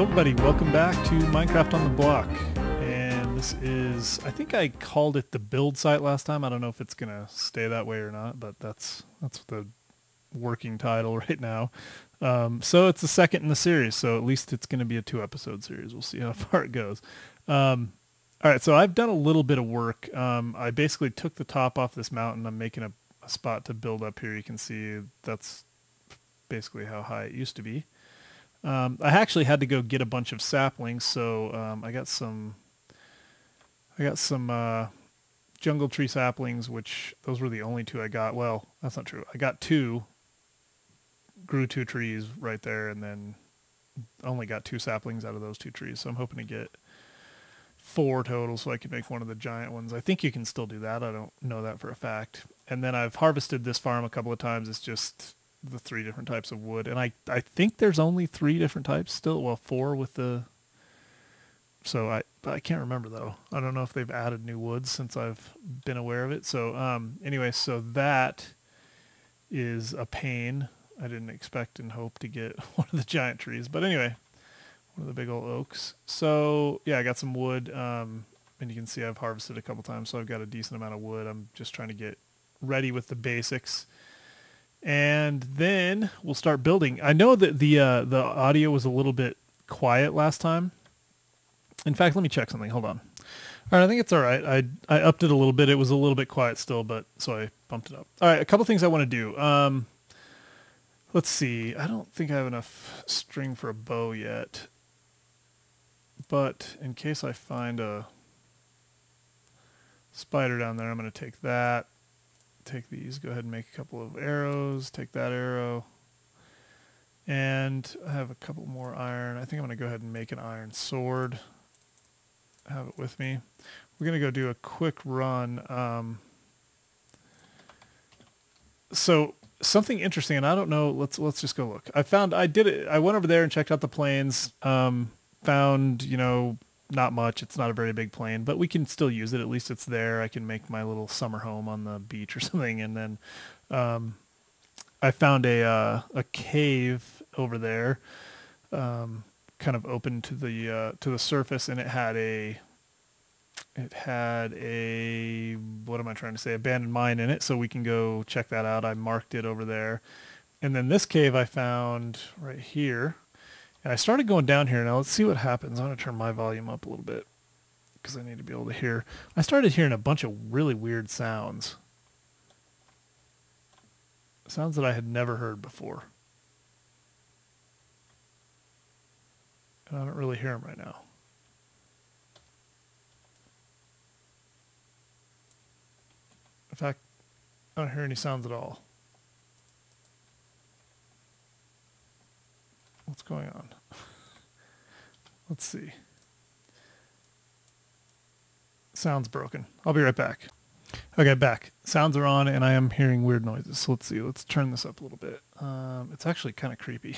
Hello everybody, welcome back to Minecraft on the Block. And this is, I think I called it the build site last time. I don't know if it's gonna stay that way or not, but that's the working title right now. So it's the second in the series, so at least it's gonna be a 2-episode series. We'll see how far it goes. Alright, so I've done a little bit of work. I basically took the top off this mountain. I'm making a spot to build up here. You can see that's basically how high it used to be. I actually had to go get a bunch of saplings, so I got some jungle tree saplings, which those were the only two I got. Well, that's not true. I got two, grew 2 trees right there, and then only got 2 saplings out of those 2 trees. So I'm hoping to get 4 total so I can make one of the giant ones. I think you can still do that. I don't know that for a fact. And then I've harvested this farm a couple of times. It's just the 3 different types of wood, and I think there's only 3 different types still. Well, 4 with the, so I can't remember though. I don't know if they've added new woods since I've been aware of it. So anyway, so that is a pain. I didn't expect and hope to get one of the giant trees, but anyway, one of the big old oaks. So yeah, I got some wood, and you can see I've harvested a couple times, so I've got a decent amount of wood. I'm just trying to get ready with the basics. And then we'll start building. I know that the audio was a little bit quiet last time. In fact, let me check something. Hold on. All right, I think it's all right. I upped it a little bit. It was a little bit quiet still, but so I bumped it up. All right, a couple things I want to do. Let's see. I don't think I have enough string for a bow yet. But in case I find a spider down there, I'm going to take that. Take these, go ahead and make a couple of arrows, take that arrow, and I have a couple more iron. I think I'm going to go ahead and make an iron sword, have it with me. We're going to go do a quick run. So something interesting, and I don't know, let's just go look. I went over there and checked out the plains, found, not much. It's not a very big plane, but we can still use it. At least it's there. I can make my little summer home on the beach or something. And then I found a cave over there, kind of open to the surface, and it had a what am I trying to say? Abandoned mine in it, so we can go check that out. I marked it over there. And then this cave I found right here. And I started going down here. Now let's see what happens. I'm going to turn my volume up a little bit because I need to be able to hear. I started hearing a bunch of really weird sounds. Sounds that I had never heard before. And I don't really hear them right now. In fact, I don't hear any sounds at all. What's going on? Let's see. Sound's broken. I'll be right back. Okay, back. Sounds are on, and I am hearing weird noises. So let's see. Let's turn this up a little bit. It's actually kind of creepy.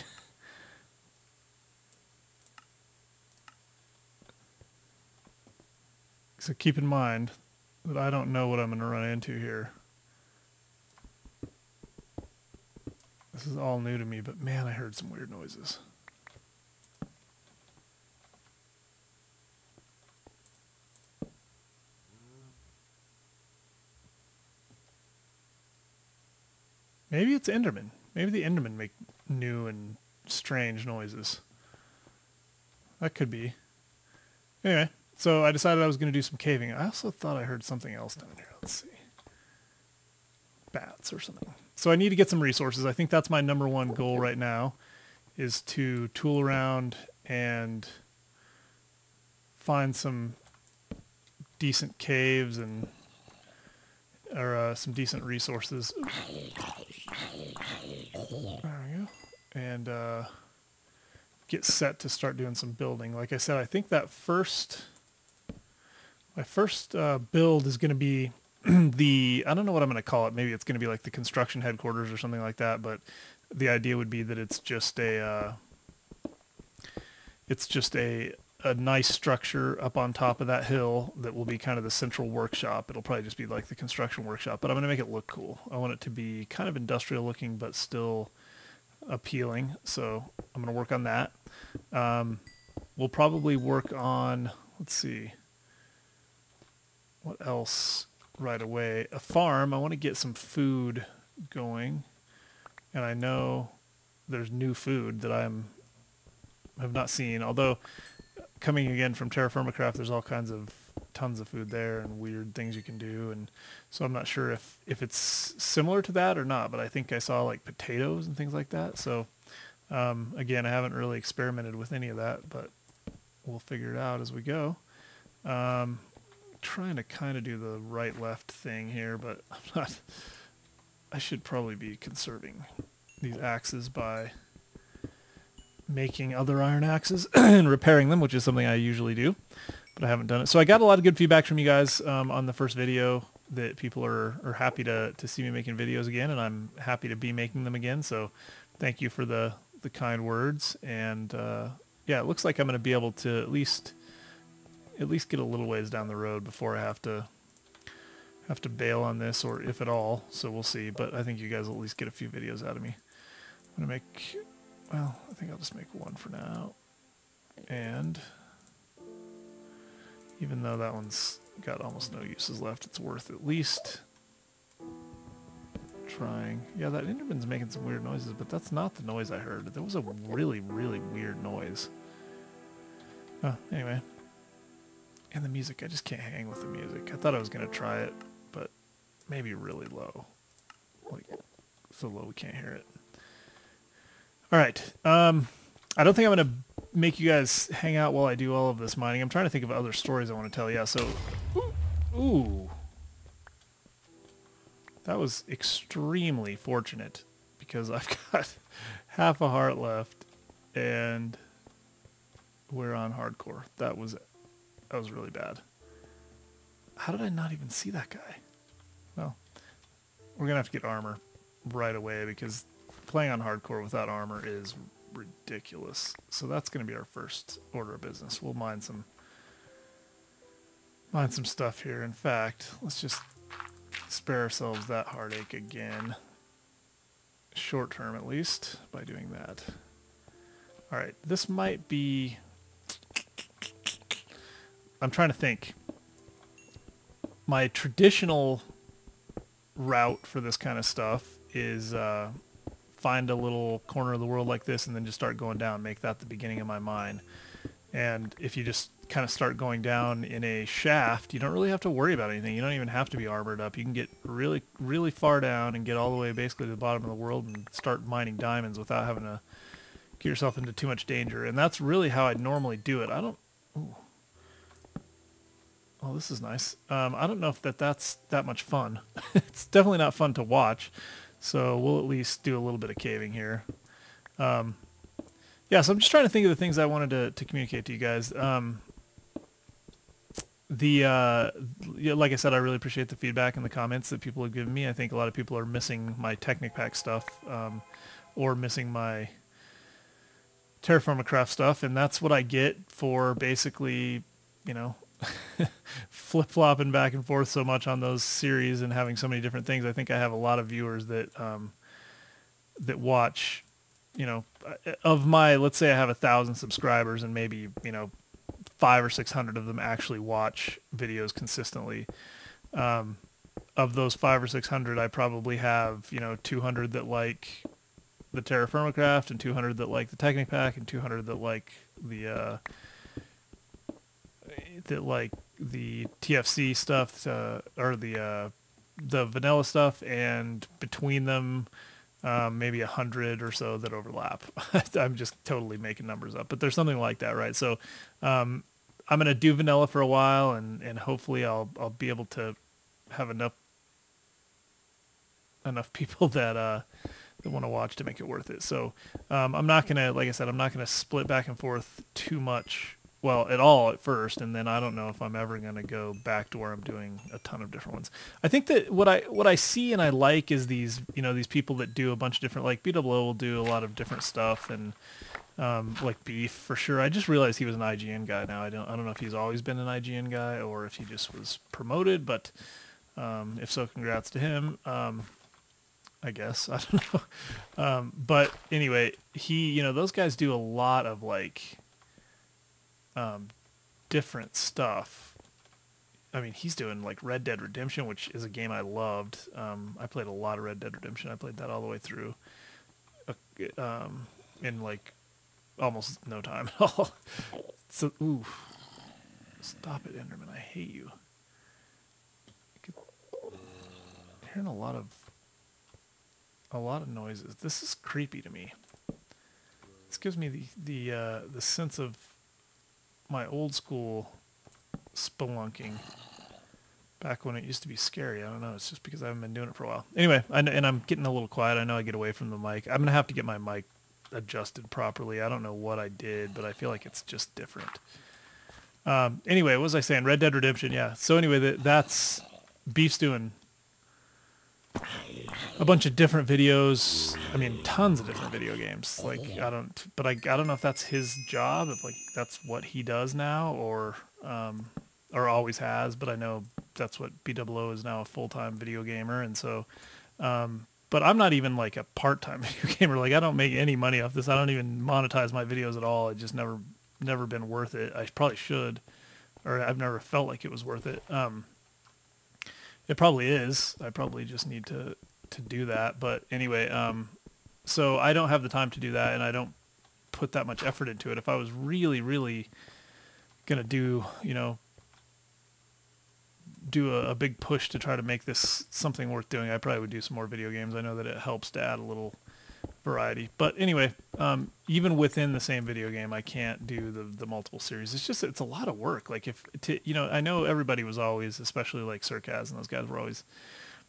So keep in mind that I don't know what I'm going to run into here. This is all new to me, but man, I heard some weird noises. Maybe it's Enderman. Maybe the Enderman make new and strange noises. That could be. Anyway, so I decided I was going to do some caving. I also thought I heard something else down here. Let's see. Bats or something. So I need to get some resources. I think that's my number 1 goal right now, is to tool around and find some decent caves and or some decent resources. There we go. And get set to start doing some building. Like I said, I think that my first build is going to be I don't know what I'm going to call it. Maybe it's going to be like the construction headquarters or something like that, but the idea would be that it's just a nice structure up on top of that hill that will be kind of the central workshop. It'll probably just be like the construction workshop, but I'm going to make it look cool. I want it to be kind of industrial looking, but still appealing. So I'm going to work on that. we'll probably work on, let's see, what else right away. A farm. I want to get some food going, and I know there's new food that have not seen. Although coming again from Terra Firma Craft, there's all kinds of tons of food there and weird things you can do, and so I'm not sure if it's similar to that or not, but I think I saw like potatoes and things like that. So again, I haven't really experimented with any of that, but we'll figure it out as we go. Trying to kind of do the right left thing here, but I'm not. I should probably be conserving these axes by making other iron axes and repairing them, which is something I usually do, but I haven't done it. So I got a lot of good feedback from you guys on the first video, that people are happy to see me making videos again, and I'm happy to be making them again. So thank you for the kind words. And yeah, it looks like I'm going to be able to at least get a little ways down the road before I have to bail on this, or if at all. So we'll see, but I think you guys will at least get a few videos out of me. I'm going to make, well, I think I'll just make one for now. And even though that one's got almost no uses left, it's worth at least trying. Yeah, that Enderman's making some weird noises, but that's not the noise I heard. There was a really, really weird noise. Anyway. And the music, I just can't hang with the music. I thought I was going to try it, but maybe really low. Like, so low we can't hear it. All right. I don't think I'm going to make you guys hang out while I do all of this mining. I'm trying to think of other stories I want to tell. Yeah, so... Ooh. That was extremely fortunate, because I've got half a heart left, and we're on hardcore. That was really bad. How did I not even see that guy? Well, we're going to have to get armor right away, because playing on hardcore without armor is ridiculous. So that's going to be our first order of business. We'll mine some stuff here. In fact, let's just spare ourselves that heartache again. Short term, at least, by doing that. All right, this might be... I'm trying to think. My traditional route for this kind of stuff is find a little corner of the world like this and then just start going down, make that the beginning of my mine. And if you just kind of start going down in a shaft, you don't really have to worry about anything. You don't even have to be armored up. You can get really, really far down and get all the way basically to the bottom of the world and start mining diamonds without having to get yourself into too much danger. And that's really how I'd normally do it. I don't... Ooh. Oh, this is nice. I don't know if that's that much fun. It's definitely not fun to watch. So we'll at least do a little bit of caving here. Yeah, so I'm just trying to think of the things I wanted to communicate to you guys. Yeah, like I said, I really appreciate the feedback and the comments that people have given me. I think a lot of people are missing my Technic Pack stuff, or missing my Terra Firma Craft stuff, and that's what I get for basically, you know, flip-flopping back and forth so much on those series and having so many different things. I think I have a lot of viewers that that watch, you know, of my, let's say I have 1,000 subscribers, and maybe, you know, 500 or 600 of them actually watch videos consistently. Of those 500 or 600, I probably have, you know, 200 that like the Terra Firma Craft, and 200 that like the Technic Pack, and 200 that like the TFC stuff, or the vanilla stuff, and between them, maybe 100 or so that overlap. I'm just totally making numbers up, but there's something like that, right? So I'm going to do vanilla for a while, and hopefully I'll be able to have enough people that want to watch to make it worth it. So I'm not going to, like I said, I'm not going to split back and forth too much, well, at all at first, and then I don't know if I'm ever going to go back to where I'm doing a ton of different ones. I think that what I see and I like is these, you know, these people that do a bunch of different, like BWO will do a lot of different stuff, and like Beef for sure. I just realized he was an IGN guy now. I don't know if he's always been an IGN guy or if he just was promoted, but if so, congrats to him. I guess, I don't know. But anyway, he, you know, those guys do a lot of like different stuff. I mean, he's doing like Red Dead Redemption, which is a game I loved. I played a lot of Red Dead Redemption. I played that all the way through in like almost no time at all. So, ooh, stop it, Enderman! I hate you. I'm hearing a lot of noises. This is creepy to me. This gives me the sense of my old school spelunking back when it used to be scary. I don't know. It's just because I haven't been doing it for a while. Anyway, and I'm getting a little quiet. I know I get away from the mic. I'm going to have to get my mic adjusted properly. I don't know what I did, but I feel like it's just different. Anyway, what was I saying? Red Dead Redemption, yeah. So anyway, that's Beef's doing a bunch of different videos. I mean, tons of different video games. Like, I don't know if that's his job, if like that's what he does now, or always has. But I know that's what BOO is now, a full-time video gamer, and so. But I'm not even like a part-time video gamer. Like, I don't make any money off this. I don't even monetize my videos at all. It just never been worth it. I probably should, or I've never felt like it was worth it. It probably is. I probably just need to do that. But anyway, so I don't have the time to do that, and I don't put that much effort into it. If I was really, really gonna do, do a big push to try to make this something worth doing, I probably would do some more video games. I know that it helps to add a little variety. But anyway, even within the same video game, I can't do the multiple series. It's a lot of work. Like, I know everybody was always, especially like Circaz and those guys were always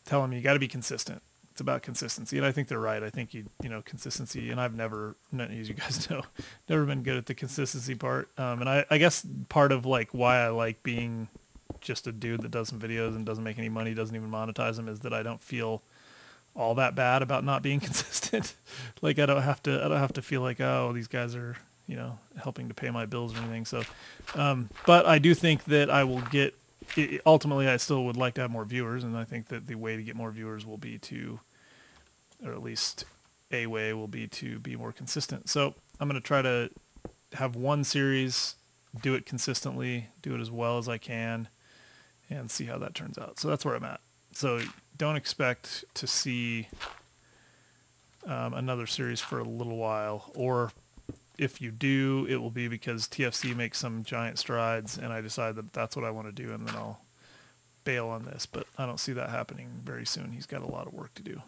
telling me, you got to be consistent. It's about consistency. And I think they're right. I think consistency, and I've never, as you guys know, never been good at the consistency part. And I guess part of like why I like being just a dude that does some videos and doesn't make any money, doesn't even monetize them, is that I don't feel all that bad about not being consistent. Like, I don't have to feel like, oh, these guys are, helping to pay my bills or anything. So, but I do think that I will get, ultimately I still would like to have more viewers. And I think that the way to get more viewers will be to, or at least a way will be to be more consistent. So I'm going to try to have one series, do it consistently, do it as well as I can, and see how that turns out. So that's where I'm at. So don't expect to see another series for a little while, or if you do, it will be because TFC makes some giant strides and I decide that that's what I want to do, and then I'll bail on this. But I don't see that happening very soon. He's got a lot of work to do.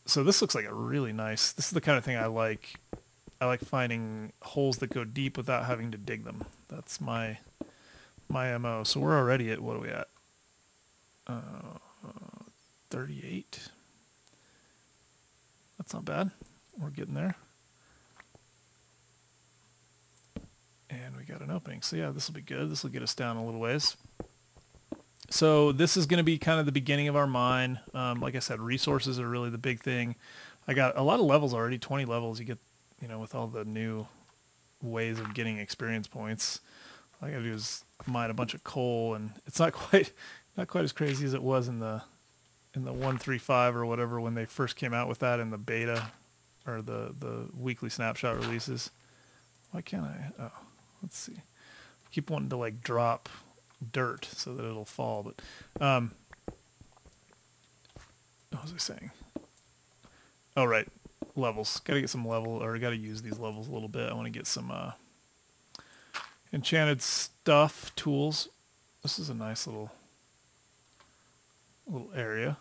So this looks like a really nice, this is the kind of thing I like. I like finding holes that go deep without having to dig them. That's my MO. So we're already at, what are we at? 38. That's not bad. We're getting there. And we got an opening. So yeah, this will be good. This will get us down a little ways. So this is going to be kind of the beginning of our mine. Like I said, resources are really the big thing. I got a lot of levels already, 20 levels. You get, with all the new ways of getting experience points. All I got to do is mine a bunch of coal, and it's not quite as crazy as it was in the 1.3.5 or whatever when they first came out with that in the beta or the weekly snapshot releases. Why can't I? Oh, let's see. I keep wanting to like drop dirt so that it'll fall, but what was I saying? Oh, right. Levels. Got to get some level, or got to use these levels a little bit. I want to get some enchanted stuff, tools. This is a nice little area.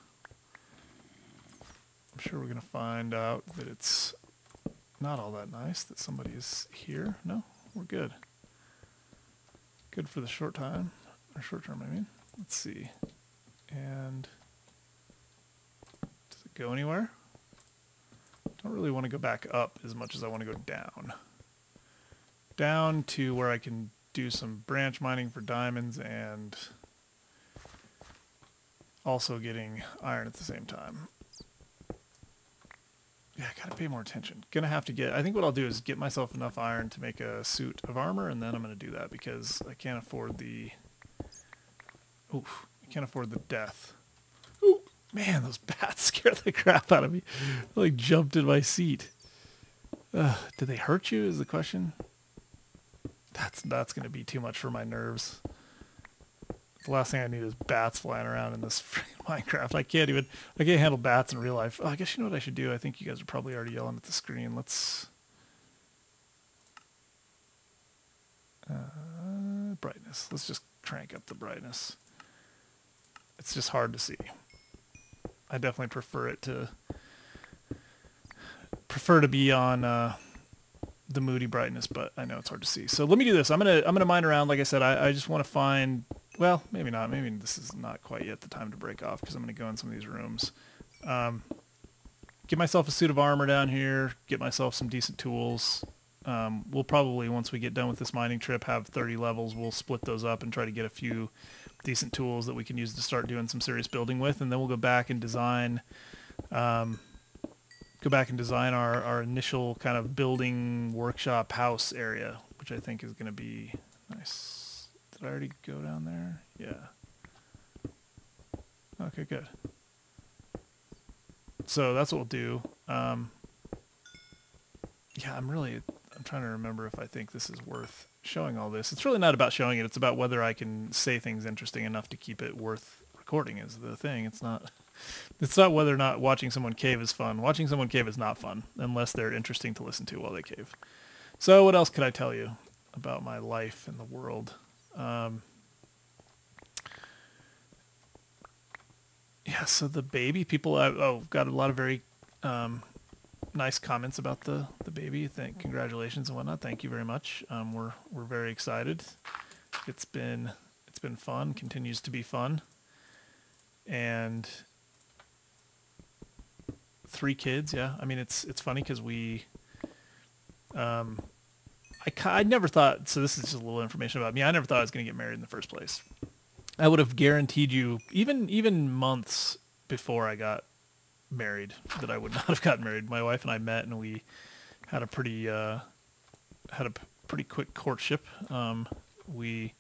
I'm sure we're going to find out that it's not all that nice, that somebody is here. No, we're good. Good for the short time, or short term, I mean. Let's see. And does it go anywhere? Don't really want to go back up as much as I want to go down. Down to where I can do some branch mining for diamonds and also getting iron at the same time. Yeah, I gotta pay more attention. Gonna have to get, I think what I'll do is get myself enough iron to make a suit of armor, and then I'm gonna do that because I can't afford the, I can't afford the death. Ooh, man, those bats scared the crap out of me. I like jumped in my seat. Did they hurt you is the question? That's going to be too much for my nerves. The last thing I need is bats flying around in this freaking Minecraft. I can't handle bats in real life. Oh, I guess you know what I should do? I think you guys are probably already yelling at the screen. Let's... brightness. Let's just crank up the brightness. It's just hard to see. I definitely prefer to be on the moody brightness, but I know it's hard to see. So let me do this. I'm gonna mine around. Like I said, I just want to find. Well, maybe not. Maybe this is not quite yet the time to break off because I'm gonna go in some of these rooms. Get myself a suit of armor down here. Get myself some decent tools. We'll probably, once we get done with this mining trip, have 30 levels. We'll split those up and try to get a few decent tools that we can use to start doing some serious building with, and then we'll go back and design our initial kind of building workshop house area, which I think is going to be nice. Did I already go down there? Yeah. Okay, good. So that's what we'll do. Yeah, I'm trying to remember if I think this is worth showing all this. It's really not about showing it. It's about whether I can say things interesting enough to keep it worth recording is the thing. It's not whether or not watching someone cave is fun. Watching someone cave is not fun unless they're interesting to listen to while they cave. So what else could I tell you about my life in the world? Yeah, so the baby, people got a lot of very nice comments about the baby. Congratulations and whatnot. Thank you very much. We're very excited. It's been fun, continues to be fun. And 3 kids, yeah. I mean, it's funny because I never thought, so this is just a little information about me. I never thought I was going to get married in the first place. I would have guaranteed you, even months before I got married, that I would not have gotten married. My wife and I met, and we had a pretty quick courtship. We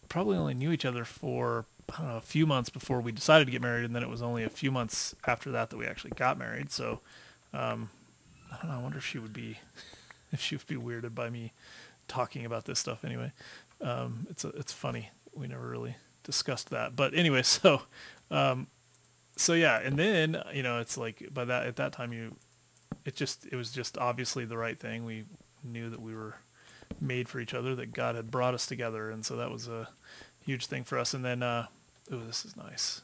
probably only knew each other for, I don't know, a few months before we decided to get married, and then it was only a few months after that we actually got married. So I don't know. I wonder if she would be weirded by me talking about this stuff. Anyway, it's funny. We never really discussed that, but anyway, so yeah, and then it's like at that time it was just obviously the right thing. We knew that we were made for each other, that God had brought us together, and so that was a huge thing for us. And then this is nice.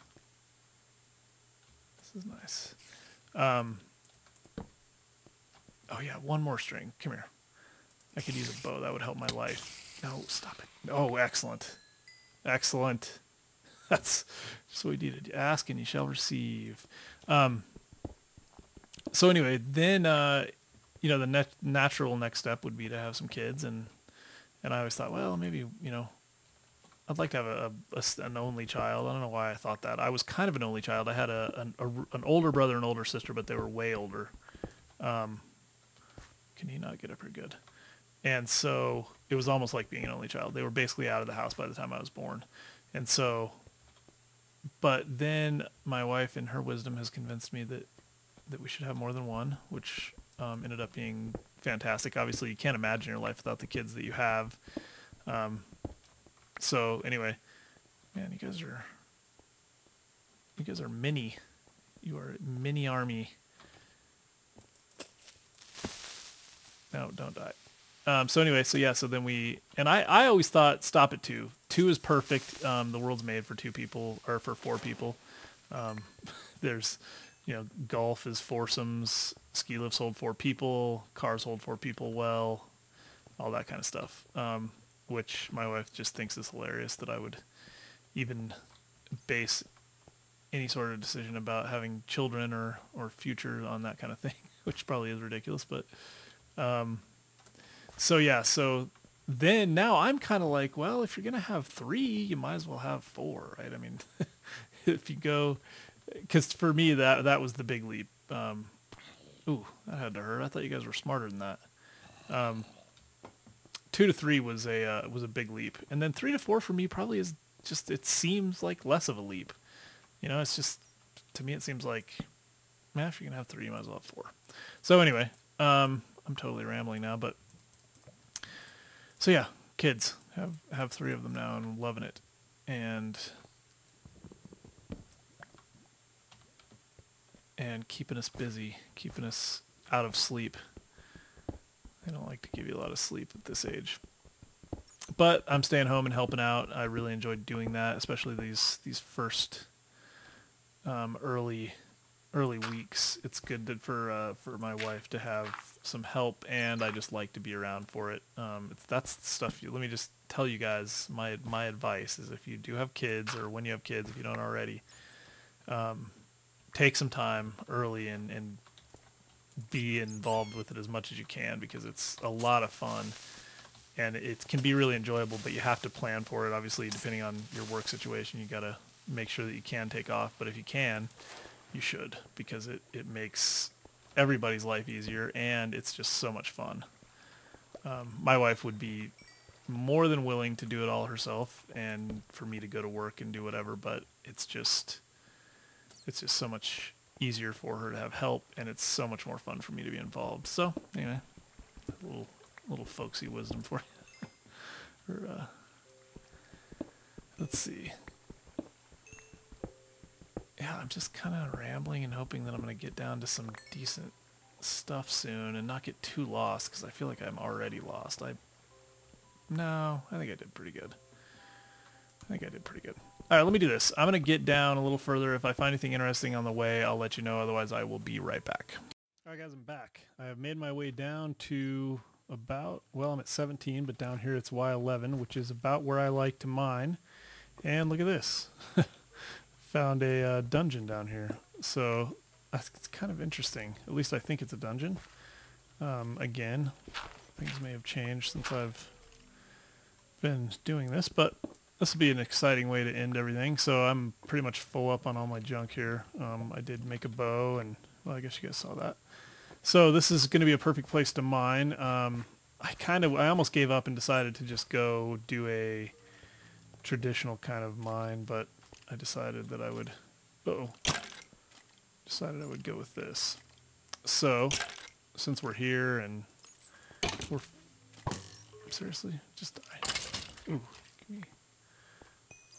This is nice. Oh yeah, one more string. Come here. I could use a bow. That would help my life. No, stop it. Oh, excellent. Excellent. That's what we needed. Ask and you shall receive. So anyway, then, the natural next step would be to have some kids. And I always thought, well, maybe, I'd like to have an only child. I don't know why I thought that. I was kind of an only child. I had an older brother and older sister, but they were way older. Can he not get up here? Good. And so it was almost like being an only child. They were basically out of the house by the time I was born. And so, but then my wife in her wisdom has convinced me that we should have more than one, which ended up being fantastic. Obviously you can't imagine your life without the kids that you have. So anyway, man, you guys are mini. You are a mini army. No, don't die. So anyway, so then I always thought stop at 2. 2 is perfect. The world's made for 2 people or for 4 people. There's, golf is foursomes, ski lifts hold 4 people, cars hold 4 people well, all that kind of stuff. Which my wife just thinks is hilarious that I would even base any sort of decision about having children or future on that kind of thing, which probably is ridiculous, but so yeah, so then now I'm kind of like, well, if you're going to have 3, you might as well have 4, right? I mean, if you go, because for me, that was the big leap. Ooh, that had to hurt. I thought you guys were smarter than that. 2 to 3 was a big leap. And then 3 to 4 for me probably is just, it seems like less of a leap. It's just, to me, it seems like, man, if you're going to have 3, you might as well have 4. So anyway, I'm totally rambling now, but So yeah, kids, have 3 of them now and I'm loving it. And keeping us busy, keeping us out of sleep. They don't like to give you a lot of sleep at this age. But I'm staying home and helping out. I really enjoyed doing that, especially these first early weeks. It's good for my wife to have some help, and I just like to be around for it. That's the stuff. Let me just tell you guys, my advice is, if you do have kids, or when you have kids, if you don't already, take some time early and be involved with it as much as you can, because it's a lot of fun and it can be really enjoyable, but you have to plan for it. Obviously, depending on your work situation, you got to make sure that you can take off, but if you can, you should, because it makes everybody's life easier and it's just so much fun. My wife would be more than willing to do it all herself and for me to go to work and do whatever, but it's just so much easier for her to have help, and it's so much more fun for me to be involved. So anyway, little folksy wisdom for you. Let's see. Yeah, I'm just kind of rambling and hoping that I'm going to get down to some decent stuff soon and not get too lost, because I feel like I'm already lost. No, I think I did pretty good. All right, let me do this. I'm going to get down a little further. If I find anything interesting on the way, I'll let you know. Otherwise, I will be right back. All right, guys, I'm back. I have made my way down to about, well, I'm at 17, but down here it's Y11, which is about where I like to mine. And look at this. Found a dungeon down here. So it's kind of interesting. At least I think it's a dungeon. Again, things may have changed since I've been doing this, but this will be an exciting way to end everything. So I'm pretty much full up on all my junk here. I did make a bow, and well, I guess you guys saw that. So this is going to be a perfect place to mine. I almost gave up and decided to just go do a traditional kind of mine, but I decided that I would go with this. So since we're here and we're seriously, just die. Ooh, give me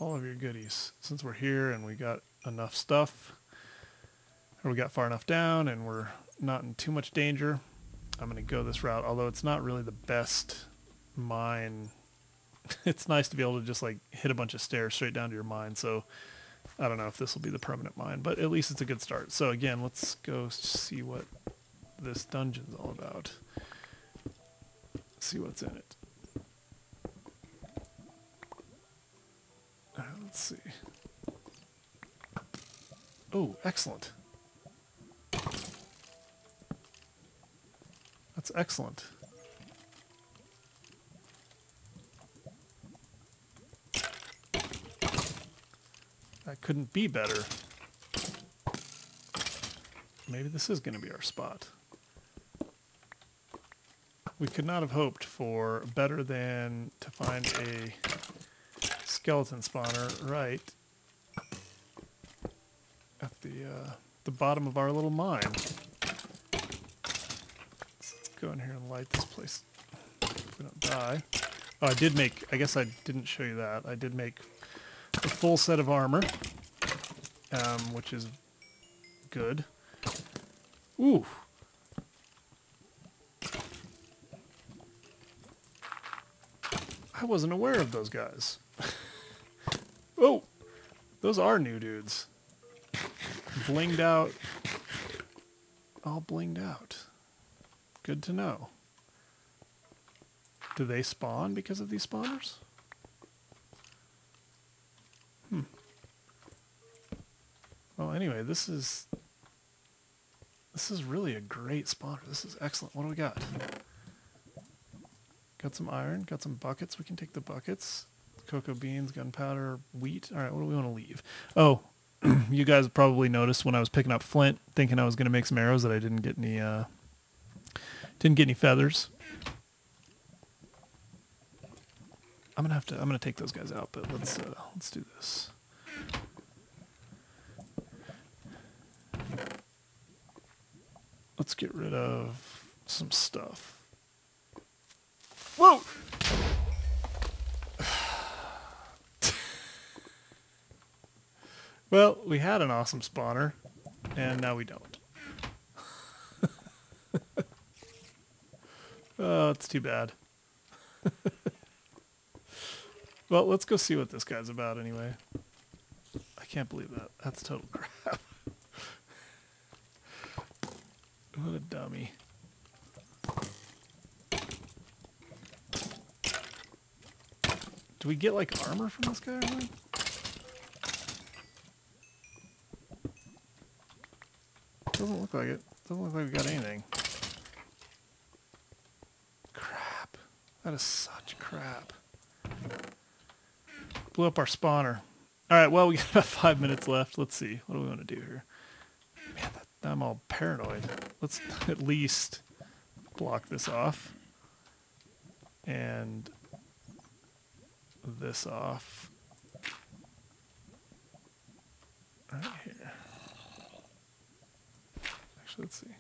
all of your goodies. Since we're here and we got enough stuff, or we got far enough down and we're not in too much danger, I'm going to go this route, although it's not really the best mine. It's nice to be able to just like hit a bunch of stairs straight down to your mine, so I don't know if this will be the permanent mine, but at least it's a good start. So again, let's go see what this dungeon's all about. See what's in it. Let's see. Oh, excellent. That's excellent. That couldn't be better. Maybe this is going to be our spot. We could not have hoped for better than to find a skeleton spawner right at the bottom of our little mine. Let's go in here and light this place if we don't die. Oh, I guess I didn't show you that. I did make a full set of armor, which is good. Ooh. I wasn't aware of those guys. Oh, those are new dudes. Blinged out. All blinged out. Good to know. Do they spawn because of these spawners? Well, anyway, this is really a great spawner. This is excellent. What do we got? Got some iron, got some buckets. We can take the buckets. Cocoa beans, gunpowder, wheat. All right, what do we want to leave? Oh, you guys probably noticed when I was picking up flint, thinking I was going to make some arrows, that I didn't get any feathers. I'm gonna take those guys out, but let's do this. Let's get rid of some stuff. Whoa! Well, we had an awesome spawner, and now we don't. Oh, it's too bad. Well, let's go see what this guy's about anyway. I can't believe that. That's total crap. What a dummy. Do we get like armor from this guy or something? Doesn't look like it. Doesn't look like we got anything. Crap. That is such crap. Blew up our spawner. Alright, well, we got about 5 minutes left. Let's see. What do we want to do here? Man, I'm all paranoid. Let's at least block this off. And this off. Right here. Actually, let's see.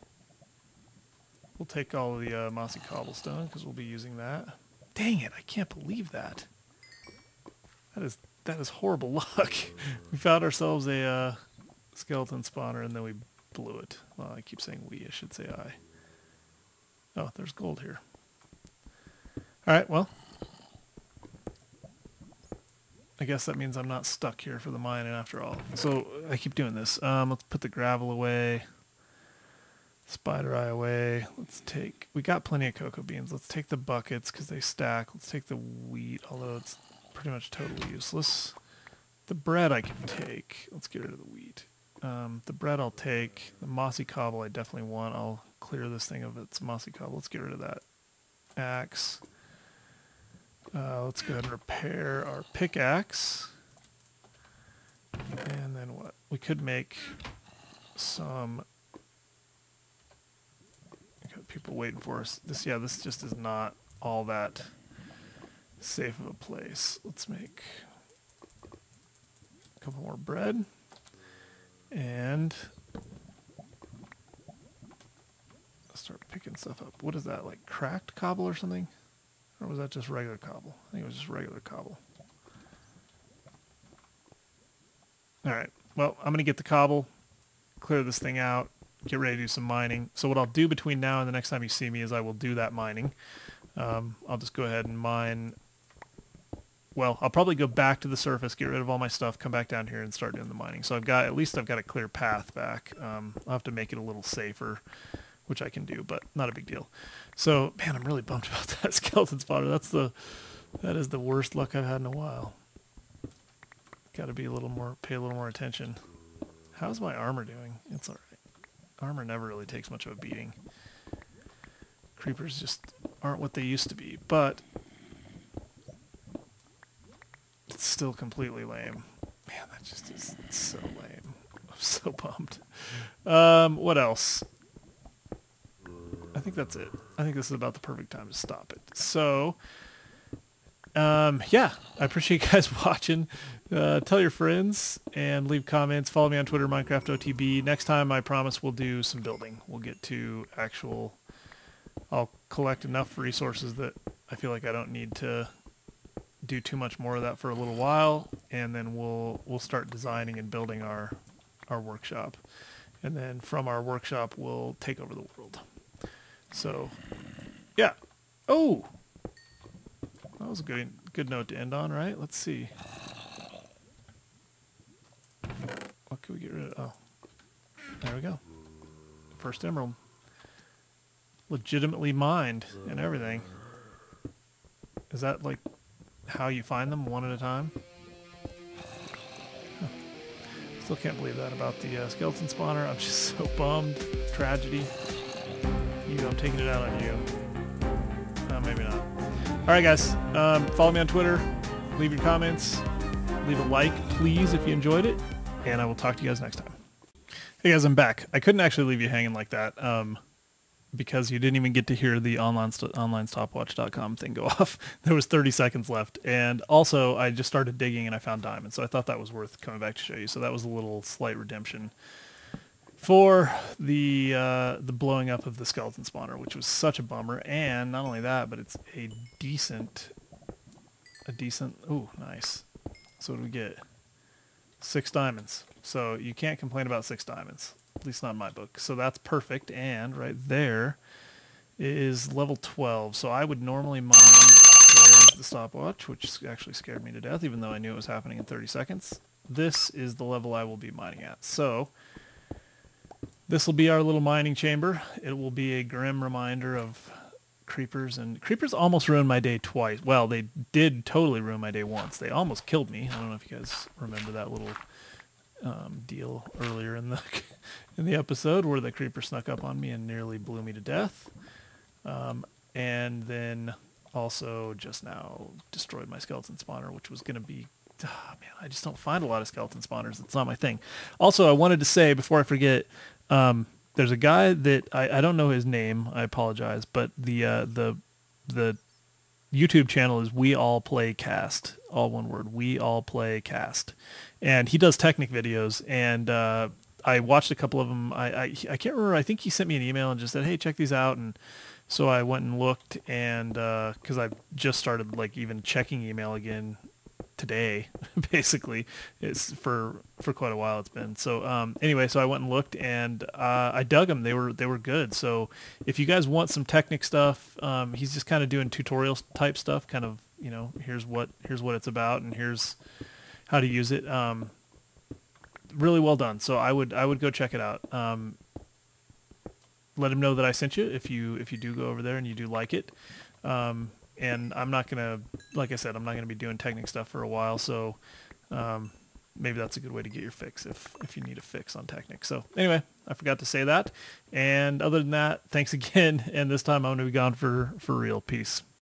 We'll take all of the mossy cobblestone because we'll be using that. Dang it, I can't believe that. That is horrible luck. We found ourselves a skeleton spawner and then we blew it. Well, I keep saying we, I should say I. Oh, there's gold here. Alright, well. I guess that means I'm not stuck here for the mining after all. So, I keep doing this. Let's put the gravel away. Spider eye away. Let's take... We got plenty of cocoa beans. Let's take the buckets because they stack. Let's take the wheat, although it's pretty much totally useless. The bread I can take. Let's get rid of the wheat. The bread I'll take. The mossy cobble I definitely want. I'll clear this thing of its mossy cobble. Let's get rid of that. Axe. Let's go ahead and repair our pickaxe. And then what? We could make some... Got people waiting for us. This just is not all that safe of a place. Let's make a couple more bread. And start picking stuff up. What is that, like cracked cobble or something? Or was that just regular cobble? I think it was just regular cobble. Alright, well, I'm going to get the cobble, clear this thing out, get ready to do some mining. So what I'll do between now and the next time you see me is I will do that mining. I'll just go ahead and mine. Well, I'll probably go back to the surface, get rid of all my stuff, come back down here and start doing the mining. So at least I've got a clear path back. I'll have to make it a little safer, which I can do, but not a big deal. So, man, I'm really bummed about that skeleton spawner. That is the worst luck I've had in a while. Got to be pay a little more attention. How's my armor doing? It's all right. Armor never really takes much of a beating. Creepers just aren't what they used to be, but it's still completely lame. Man, that just is so lame. I'm so bummed. What else? I think that's it. I think this is about the perfect time to stop it. So, yeah, I appreciate you guys watching. Tell your friends and leave comments. Follow me on Twitter, Minecraft OTB. Next time, I promise we'll do some building. We'll get to I'll collect enough resources that I feel like I don't need to do too much more of that for a little while, and then we'll start designing and building our workshop. And then from our workshop, we'll take over the world. So, yeah. Oh! That was a good note to end on, right? Let's see. What can we get rid of? Oh. There we go. First emerald. Legitimately mined and everything. Is that like how you find them one at a time? Huh. Still can't believe that about the skeleton spawner. I'm just so bummed. Tragedy. I'm taking it out on you. Maybe not. Alright guys, follow me on Twitter, leave your comments, leave a like please if you enjoyed it, and I will talk to you guys next time. Hey guys, I'm back. I couldn't actually leave you hanging like that because you didn't even get to hear the onlinestopwatch.com thing go off. There was 30 seconds left, and also I just started digging and I found diamonds, so I thought that was worth coming back to show you. So that was a little slight redemption for the blowing up of the skeleton spawner, which was such a bummer. And not only that, but it's a decent, ooh, nice. So what do we get? 6 diamonds. So you can't complain about 6 diamonds, at least not in my book. So that's perfect. And right there is level 12. So I would normally mine, there's the stopwatch, which actually scared me to death, even though I knew it was happening in 30 seconds. This is the level I will be mining at. So this will be our little mining chamber. It will be a grim reminder of creepers, and creepers almost ruined my day twice. Well, they did totally ruin my day once. They almost killed me. I don't know if you guys remember that little deal earlier in the episode where the creeper snuck up on me and nearly blew me to death. And then also just now destroyed my skeleton spawner, which was going to be, man, I just don't find a lot of skeleton spawners. It's not my thing. Also, I wanted to say before I forget, there's a guy that I don't know his name. I apologize, but the YouTube channel is We All Play Cast, all one word. We All Play Cast, and he does Technic videos. And I watched a couple of them. I can't remember. I think he sent me an email and just said, "Hey, check these out." And so I went and looked, and because I've just started like even checking email again today, basically. It's for quite a while it's been. So anyway, so I went and looked, and I dug them. They were good. So if you guys want some Technic stuff, he's just kind of doing tutorial type stuff, kind of, you know, here's what it's about and here's how to use it. Really well done. So I would go check it out. Let him know that I sent you if you do go over there and you do like it. And I'm not going to, like I said, I'm not going to be doing Technic stuff for a while, so maybe that's a good way to get your fix if you need a fix on Technic. So anyway, I forgot to say that. And other than that, thanks again, and this time I'm going to be gone for real. Peace.